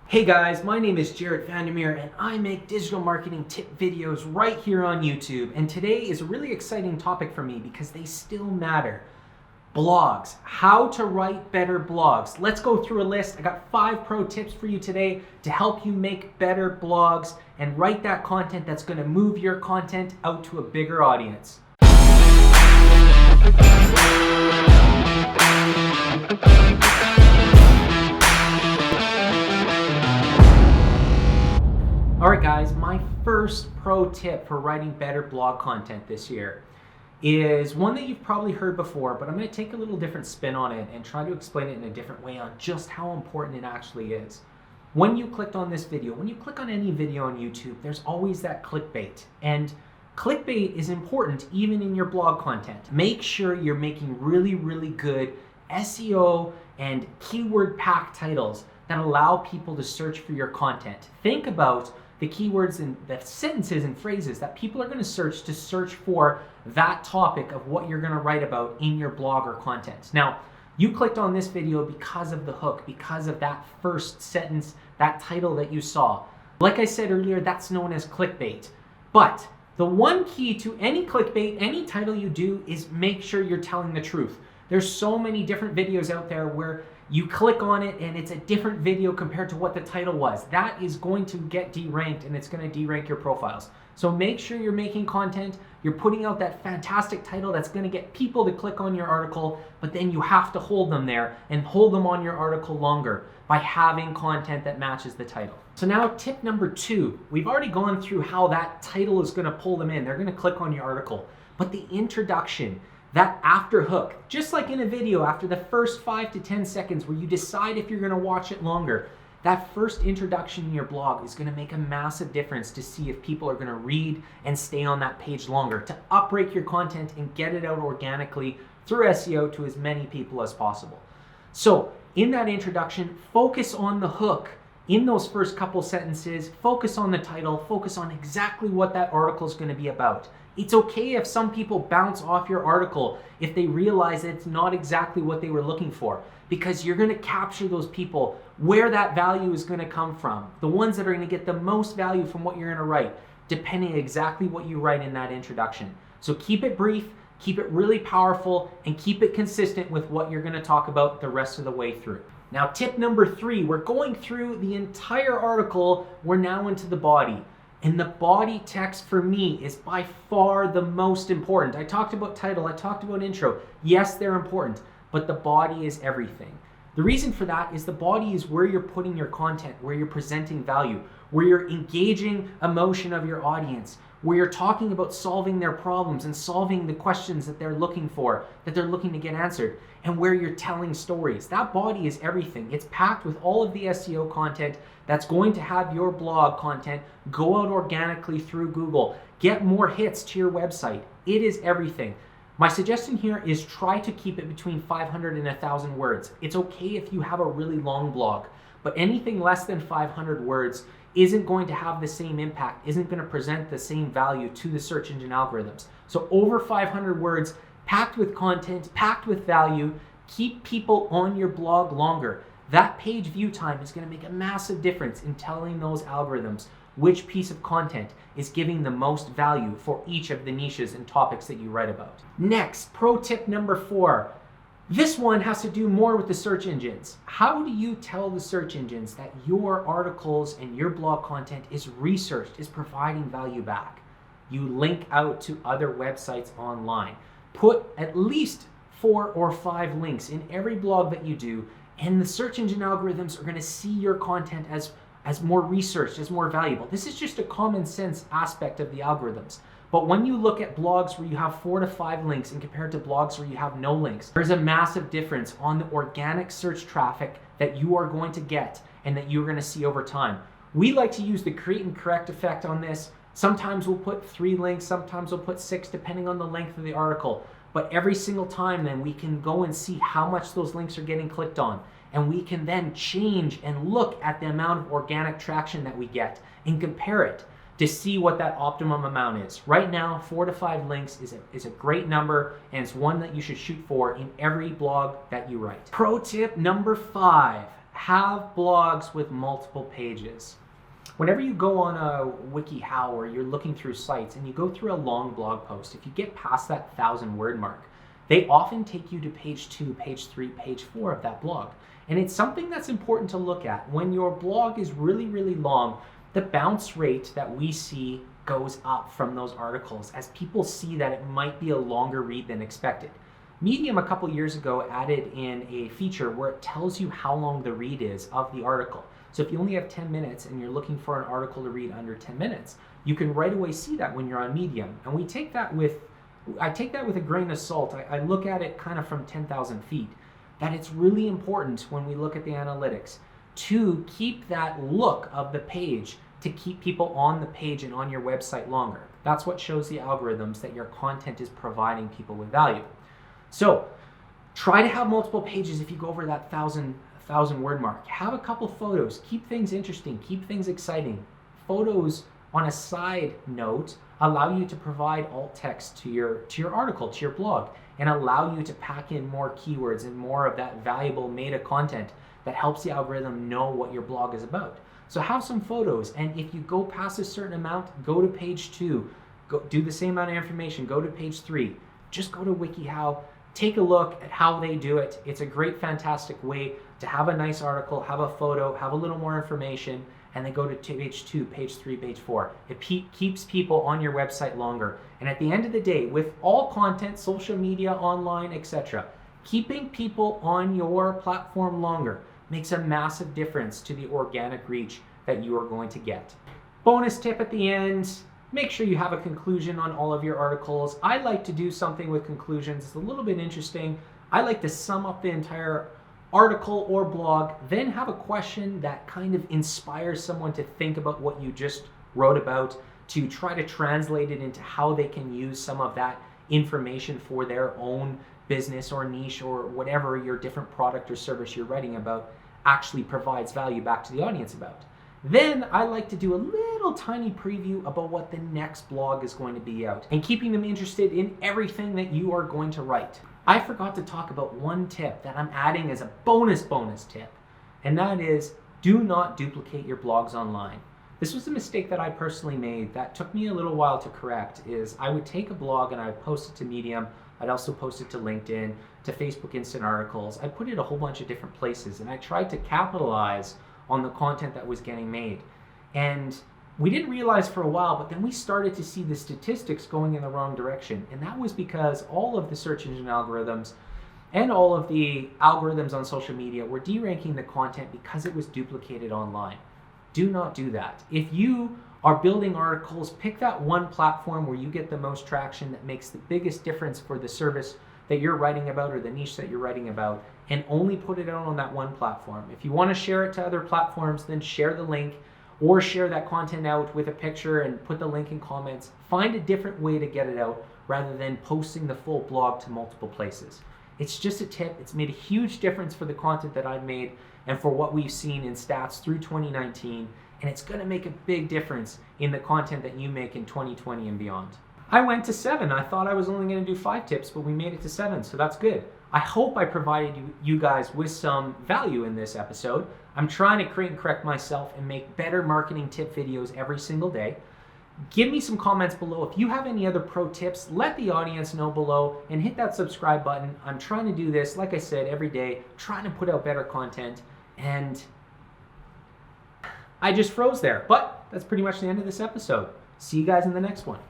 Hey guys, my name is Jarrett Vandermeer and I make digital marketing tip videos right here on YouTube. And today is a really exciting topic for me because they still matter. Blogs, how to write better blogs. Let's go through a list. I got 5 pro tips for you today to help you make better blogs and write that content that's going to move your content out to a bigger audience. Alright guys, my first pro tip for writing better blog content this year is one that you've probably heard before, but I'm going to take a little different spin on it and try to explain it in a different way on just how important it actually is. When you clicked on this video, when you click on any video on YouTube, there's always that clickbait. And clickbait is important even in your blog content. Make sure you're making really good SEO and keyword packed titles that allow people to search for your content. Think about the keywords and the sentences and phrases that people are going to search for that topic of what you're going to write about in your blog or content. Now, you clicked on this video because of the hook, because of that first sentence, that title that you saw. Like I said earlier, that's known as clickbait. But the one key to any clickbait, any title you do, is make sure you're telling the truth. There's so many different videos out there where you click on it and it's a different video compared to what the title was. That is going to get deranked and it's going to derank your profiles. So make sure you're making content, you're putting out that fantastic title that's going to get people to click on your article, but then you have to hold them there and hold them on your article longer by having content that matches the title. So now tip number 2, we've already gone through how that title is going to pull them in. They're going to click on your article, but the introduction, that after hook, just like in a video, after the first 5 to 10 seconds where you decide if you're going to watch it longer, that first introduction in your blog is going to make a massive difference to see if people are going to read and stay on that page longer, to up-rank your content and get it out organically through SEO to as many people as possible. So in that introduction, focus on the hook. In those first couple sentences, focus on the title, focus on exactly what that article is going to be about. It's okay if some people bounce off your article if they realize that it's not exactly what they were looking for, because you're going to capture those people where that value is going to come from, the ones that are going to get the most value from what you're going to write, depending exactly what you write in that introduction. So keep it brief, keep it really powerful, and keep it consistent with what you're going to talk about the rest of the way through. Now, tip number 3, we're going through the entire article. We're now into the body. And the body text for me is by far the most important. I talked about title, I talked about intro. Yes, they're important, but the body is everything. The reason for that is the body is where you're putting your content, where you're presenting value, where you're engaging emotion of your audience, where you're talking about solving their problems and solving the questions that they're looking for, that they're looking to get answered, and where you're telling stories. That body is everything. It's packed with all of the SEO content that's going to have your blog content go out organically through Google, get more hits to your website. It is everything. My suggestion here is try to keep it between 500 and 1,000 words. It's okay if you have a really long blog, but anything less than 500 words isn't going to have the same impact, isn't going to present the same value to the search engine algorithms. So over 500 words, packed with content, packed with value, keep people on your blog longer. That page view time is going to make a massive difference in telling those algorithms which piece of content is giving the most value for each of the niches and topics that you write about. Next, pro tip number 4. This one has to do more with the search engines. How do you tell the search engines that your articles and your blog content is researched, is providing value back? You link out to other websites online. Put at least 4 or 5 links in every blog that you do, and the search engine algorithms are going to see your content as more researched, as more valuable. This is just a common sense aspect of the algorithms. But when you look at blogs where you have 4 to 5 links and compared to blogs where you have no links, there's a massive difference on the organic search traffic that you are going to get and that you're going to see over time. We like to use the create and correct effect on this. Sometimes we'll put 3 links, sometimes we'll put 6, depending on the length of the article. But every single time then we can go and see how much those links are getting clicked on. And we can then change and look at the amount of organic traction that we get and compare it to see what that optimum amount is. Right now, 4 to 5 links is a great number, and it's one that you should shoot for in every blog that you write. Pro tip number 5, have blogs with multiple pages. Whenever you go on a WikiHow or you're looking through sites and you go through a long blog post, if you get past that 1,000-word mark, they often take you to page 2, page 3, page 4 of that blog. And it's something that's important to look at. When your blog is really, really long, the bounce rate that we see goes up from those articles as people see that it might be a longer read than expected. Medium a couple years ago added in a feature where it tells you how long the read is of the article. So if you only have 10 minutes and you're looking for an article to read under 10 minutes, you can right away see that when you're on Medium. And I take that with a grain of salt. I look at it kind of from 10,000 feet, that it's really important when we look at the analytics to keep that look of the page, to keep people on the page and on your website longer. That's what shows the algorithms that your content is providing people with value. So try to have multiple pages if you go over that 1,000 word mark. Have a couple photos. Keep things interesting. Keep things exciting. Photos, on a side note, allow you to provide alt text to your article, to your blog, and allow you to pack in more keywords and more of that valuable meta content that helps the algorithm know what your blog is about. So have some photos, and if you go past a certain amount, go to page 2. Go do the same amount of information, go to page 3. Just go to WikiHow. Take a look at how they do it. It's a great, fantastic way to have a nice article, have a photo, have a little more information, and then go to page 2, page 3, page 4. It keeps people on your website longer. And at the end of the day, with all content, social media, online, etc., keeping people on your platform longer makes a massive difference to the organic reach that you are going to get. Bonus tip at the end. Make sure you have a conclusion on all of your articles. I like to do something with conclusions. It's a little bit interesting. I like to sum up the entire article or blog, then have a question that kind of inspires someone to think about what you just wrote about, to try to translate it into how they can use some of that information for their own business or niche or whatever your different product or service you're writing about actually provides value back to the audience about. Then I like to do a little tiny preview about what the next blog is going to be out and keeping them interested in everything that you are going to write. I forgot to talk about one tip that I'm adding as a bonus tip, and that is do not duplicate your blogs online. This was a mistake that I personally made that took me a little while to correct. Is I would take a blog and I would post it to Medium. I'd also post it to LinkedIn, to Facebook Instant Articles. I put it a whole bunch of different places, and I tried to capitalize on the content that was getting made. And we didn't realize for a while, but then we started to see the statistics going in the wrong direction. And that was because all of the search engine algorithms and all of the algorithms on social media were deranking the content because it was duplicated online. Do not do that. If you are building articles, pick that one platform where you get the most traction, that makes the biggest difference for the service that you're writing about or the niche that you're writing about, and only put it out on that one platform. If you want to share it to other platforms, then share the link or share that content out with a picture and put the link in comments. Find a different way to get it out rather than posting the full blog to multiple places. It's just a tip. It's made a huge difference for the content that I've made and for what we've seen in stats through 2019, and it's going to make a big difference in the content that you make in 2020 and beyond. I went to 7. I thought I was only going to do 5 tips, but we made it to 7, so that's good. I hope I provided you guys with some value in this episode. I'm trying to create and correct myself and make better marketing tip videos every single day. Give me some comments below. If you have any other pro tips, let the audience know below and hit that subscribe button. I'm trying to do this, like I said, every day, trying to put out better content, and I just froze there. But that's pretty much the end of this episode. See you guys in the next one.